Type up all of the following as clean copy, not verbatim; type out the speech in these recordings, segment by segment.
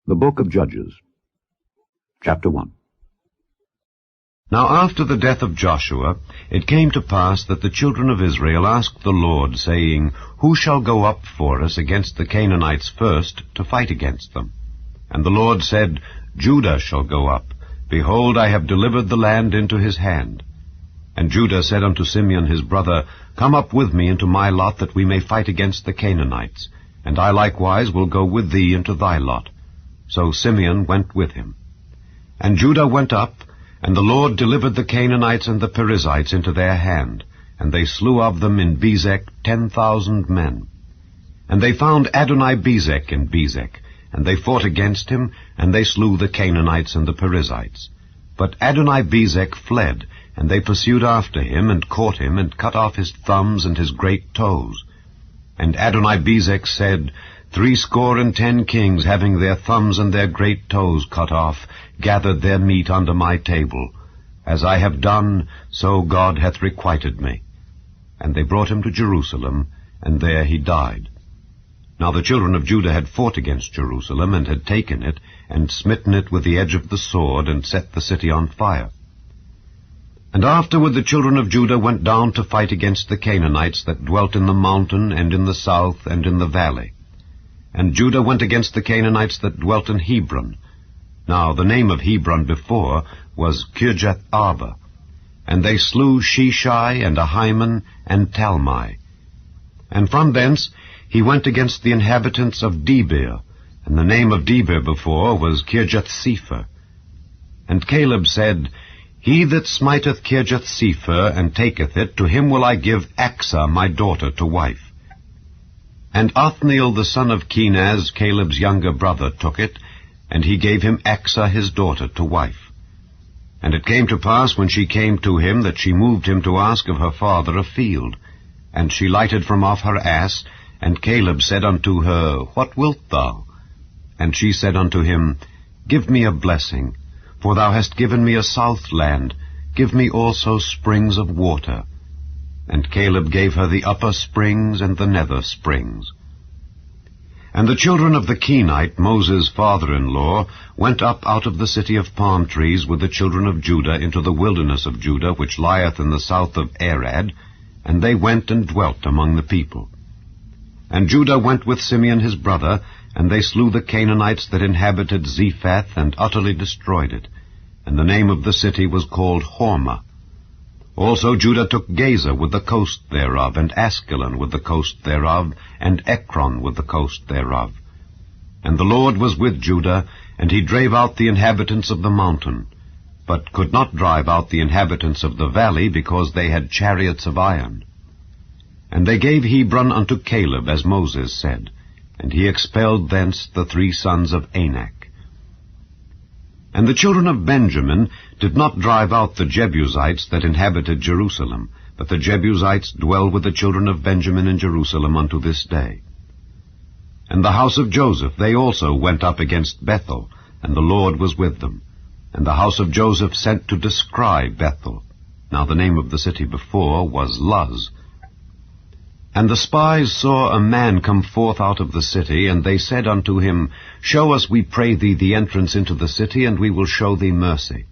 The Book of Judges, Chapter 1. Now after the death of Joshua, it came to pass that the children of Israel asked the Lord, saying, Who shall go up for us against the Canaanites first, to fight against them? And the Lord said, Judah shall go up. Behold, I have delivered the land into his hand. And Judah said unto Simeon his brother, Come up with me into my lot, that we may fight against the Canaanites. And I likewise will go with thee into thy lot. So Simeon went with him. And Judah went up, and the Lord delivered the Canaanites and the Perizzites into their hand, and they slew of them in Bezek 10,000 men. And they found Adoni-Bezek in Bezek, and they fought against him, and they slew the Canaanites and the Perizzites. But Adoni-Bezek fled, and they pursued after him, and caught him, and cut off his thumbs and his great toes. And Adoni-Bezek said, 70 kings, having their thumbs and their great toes cut off, gathered their meat under my table. As I have done, so God hath requited me. And they brought him to Jerusalem, and there he died. Now the children of Judah had fought against Jerusalem, and had taken it, and smitten it with the edge of the sword, and set the city on fire. And afterward the children of Judah went down to fight against the Canaanites that dwelt in the mountain, and in the south, and in the valley. And Judah went against the Canaanites that dwelt in Hebron. Now the name of Hebron before was Kirjath-Arba. And they slew Sheshai, and Ahiman, and Talmai. And from thence he went against the inhabitants of Debir, and the name of Debir before was Kirjath-Sepher. And Caleb said, He that smiteth Kirjath-Sepher, and taketh it, to him will I give Achsah my daughter to wife. And Othniel the son of Kenaz, Caleb's younger brother, took it, and he gave him Achsah his daughter to wife. And it came to pass, when she came to him, that she moved him to ask of her father a field. And she lighted from off her ass, and Caleb said unto her, What wilt thou? And she said unto him, Give me a blessing, for thou hast given me a south land, give me also springs of water. And Caleb gave her the upper springs and the nether springs. And the children of the Kenite, Moses' father-in-law, went up out of the city of palm trees with the children of Judah into the wilderness of Judah, which lieth in the south of Arad, and they went and dwelt among the people. And Judah went with Simeon his brother, and they slew the Canaanites that inhabited Zephath, and utterly destroyed it. And the name of the city was called Hormah. Also Judah took Gaza with the coast thereof, and Askelon with the coast thereof, and Ekron with the coast thereof. And the Lord was with Judah, and he drave out the inhabitants of the mountain, but could not drive out the inhabitants of the valley, because they had chariots of iron. And they gave Hebron unto Caleb, as Moses said, and he expelled thence the 3 sons of Anak. And the children of Benjamin did not drive out the Jebusites that inhabited Jerusalem, but the Jebusites dwell with the children of Benjamin in Jerusalem unto this day. And the house of Joseph, they also went up against Bethel, and the Lord was with them. And the house of Joseph sent to descry Bethel. Now the name of the city before was Luz. And the spies saw a man come forth out of the city, and they said unto him, Show us, we pray thee, the entrance into the city, and we will show thee mercy.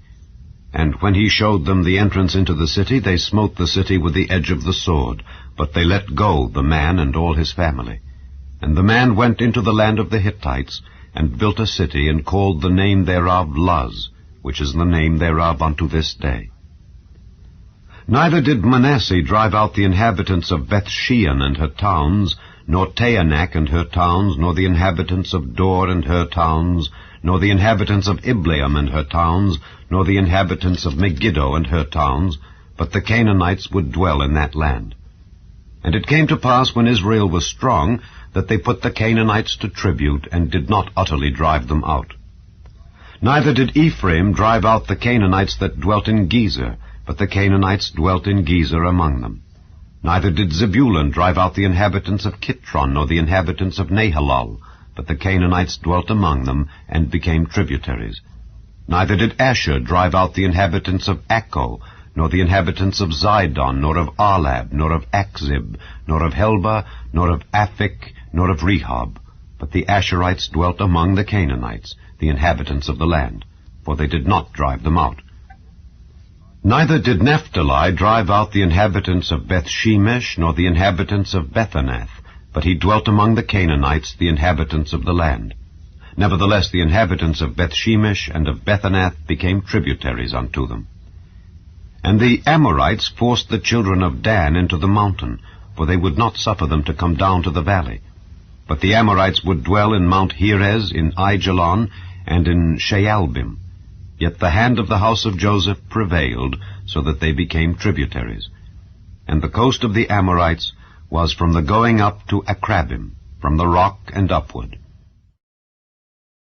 And when he showed them the entrance into the city, they smote the city with the edge of the sword, but they let go the man and all his family. And the man went into the land of the Hittites, and built a city, and called the name thereof Luz, which is the name thereof unto this day. Neither did Manasseh drive out the inhabitants of Bethshean and her towns, nor Taanach and her towns, nor the inhabitants of Dor and her towns, nor the inhabitants of Ibleam and her towns, nor the inhabitants of Megiddo and her towns, but the Canaanites would dwell in that land. And it came to pass, when Israel was strong, that they put the Canaanites to tribute, and did not utterly drive them out. Neither did Ephraim drive out the Canaanites that dwelt in Gezer, but the Canaanites dwelt in Gezer among them. Neither did Zebulun drive out the inhabitants of Kitron, nor the inhabitants of Nahalal, but the Canaanites dwelt among them, and became tributaries. Neither did Asher drive out the inhabitants of Acco, nor the inhabitants of Zidon, nor of Arlab, nor of Achzib, nor of Helba, nor of Aphik, nor of Rehob. But the Asherites dwelt among the Canaanites, the inhabitants of the land, for they did not drive them out. Neither did Naphtali drive out the inhabitants of Bethshemesh, nor the inhabitants of Bethanath, but he dwelt among the Canaanites, the inhabitants of the land. Nevertheless the inhabitants of Bethshemesh and of Bethanath became tributaries unto them. And the Amorites forced the children of Dan into the mountain, for they would not suffer them to come down to the valley. But the Amorites would dwell in Mount Heres, in Aijalon, and in Shaalbim. Yet the hand of the house of Joseph prevailed, so that they became tributaries. And the coast of the Amorites was from the going up to Akrabim, from the rock and upward.